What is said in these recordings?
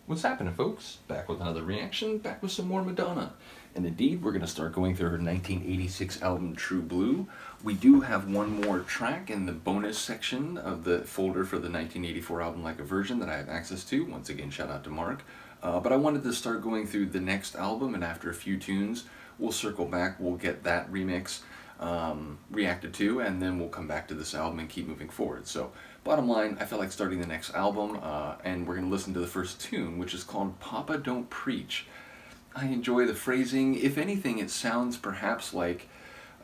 What's happening, folks? Back with another reaction, back with some more Madonna. And indeed, we're going to start going through her 1986 album, True Blue. We do have one more track in the bonus section of the folder for the 1984 album, Like a Virgin, that I have access to. Once again, shout out to Mark. But I wanted to start going through the next album, and after a few tunes, we'll circle back, we'll get that remix reacted to, and then we'll come back to this album and keep moving forward. So bottom line, I felt like starting the next album, and we're going to listen to the first tune, which is called Papa Don't Preach. I enjoy the phrasing. If anything, it sounds perhaps like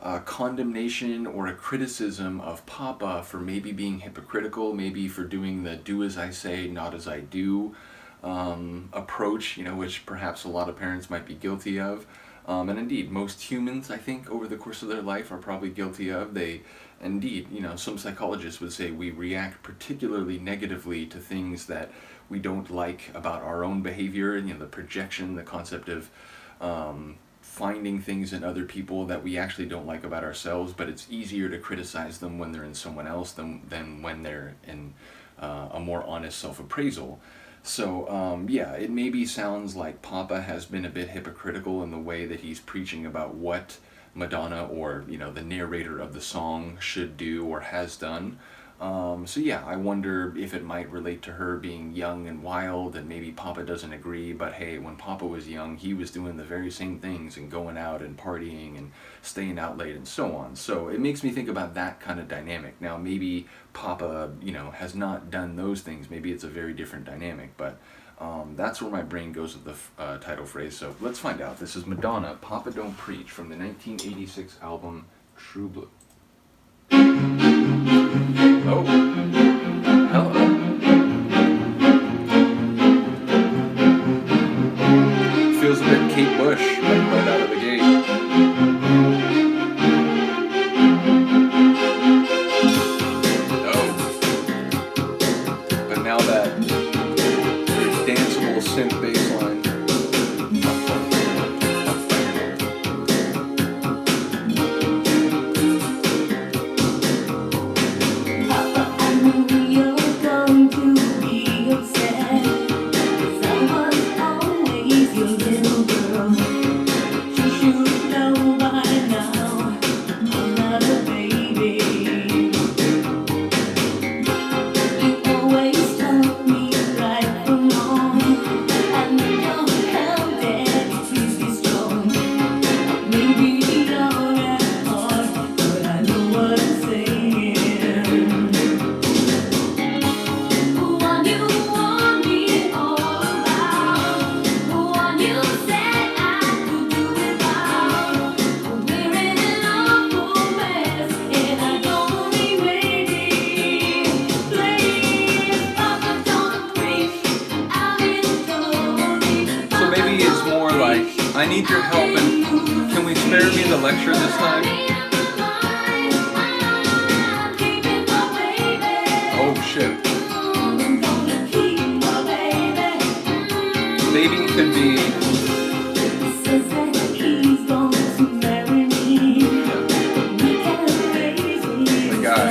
a condemnation or a criticism of Papa for maybe being hypocritical, maybe for doing the do as I say, not as I do approach, which perhaps a lot of parents might be guilty of. And indeed, most humans, I think, over the course of their life are probably guilty of. Indeed, some psychologists would say we react particularly negatively to things that we don't like about our own behavior, and the projection, the concept of finding things in other people that we actually don't like about ourselves, but it's easier to criticize them when they're in someone else than when they're in a more honest self-appraisal. So, yeah, it maybe sounds like Papa has been a bit hypocritical in the way that he's preaching about what Madonna, or, the narrator of the song, should do or has done. So yeah, I wonder if it might relate to her being young and wild, and maybe Papa doesn't agree, but hey, when Papa was young, he was doing the very same things and going out and partying and staying out late and so on. So it makes me think about that kind of dynamic. Now, maybe Papa, has not done those things. Maybe it's a very different dynamic, but that's where my brain goes with the title phrase. So let's find out. This is Madonna, Papa Don't Preach, from the 1986 album, True Blue. Oh, hello. Feels a bit Kate Bush right out of the gate. Oh. But now that very danceable synth bass line. I need your help, and can we spare me the lecture this time? Oh shit. Baby could be... the guy.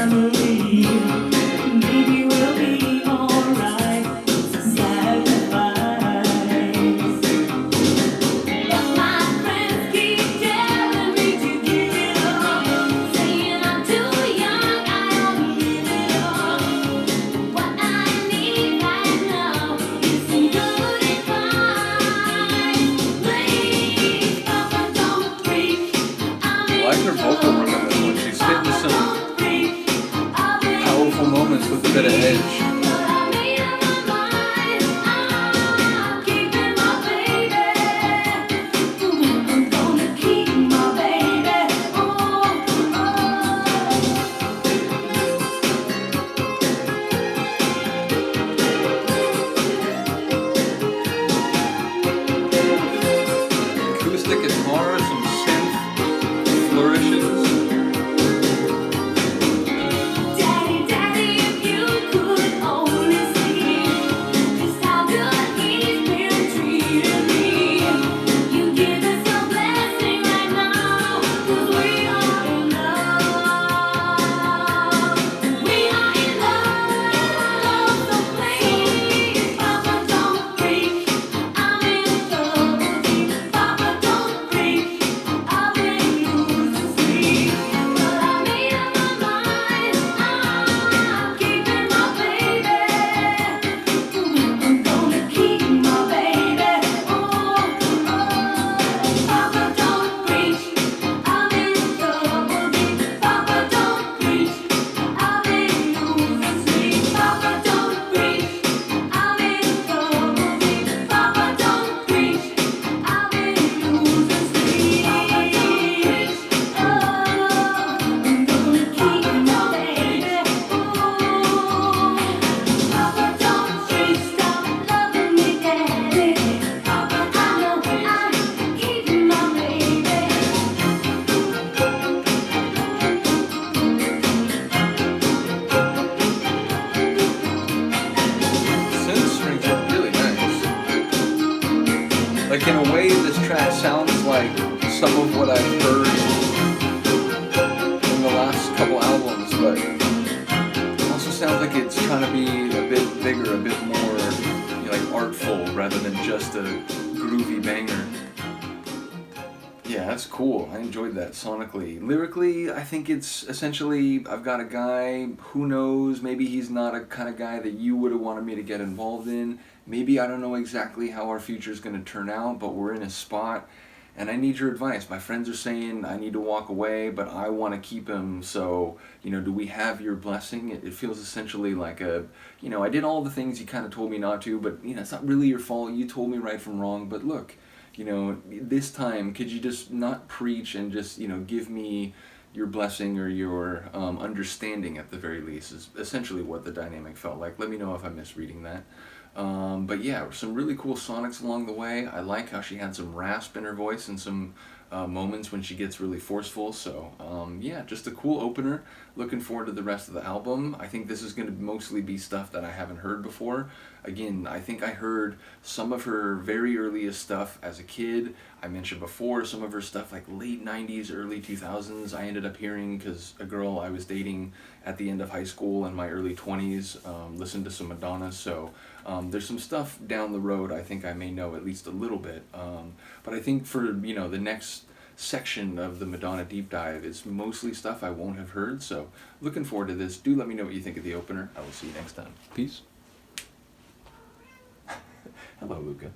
Like, in a way, this track sounds like some of what I've heard in the last couple albums, but it also sounds like it's trying to be a bit bigger, a bit more, you know, like artful, rather than just a groovy banger. Yeah, that's cool. I enjoyed that sonically. Lyrically, I think it's essentially, I've got a guy, who knows, maybe he's not a kind of guy that you would have wanted me to get involved in. Maybe I don't know exactly how our future's going to turn out, but we're in a spot, and I need your advice. My friends are saying I need to walk away, but I want to keep him, so, you know, do we have your blessing? It feels essentially like a, you know, I did all the things you kind of told me not to, but, you know, it's not really your fault. You told me right from wrong, but look, you know, this time, could you just not preach and just, you know, give me your blessing or your understanding at the very least, is essentially what the dynamic felt like. Let me know if I'm misreading that. But yeah, some really cool sonics along the way. I like how she had some rasp in her voice and some moments when she gets really forceful. So yeah, just a cool opener. Looking forward to the rest of the album. I think this is going to mostly be stuff that I haven't heard before. Again, I think I heard some of her very earliest stuff as a kid. I mentioned before some of her stuff like late 90s, early 2000s. I ended up hearing because a girl I was dating at the end of high school and my early 20s listened to some Madonna. So there's some stuff down the road I think I may know at least a little bit. But I think for, you know, the next section of the Madonna deep dive is mostly stuff I won't have heard. So looking forward to this. Do let me know what you think of the opener. I will see you next time. Peace. Hello, Luca.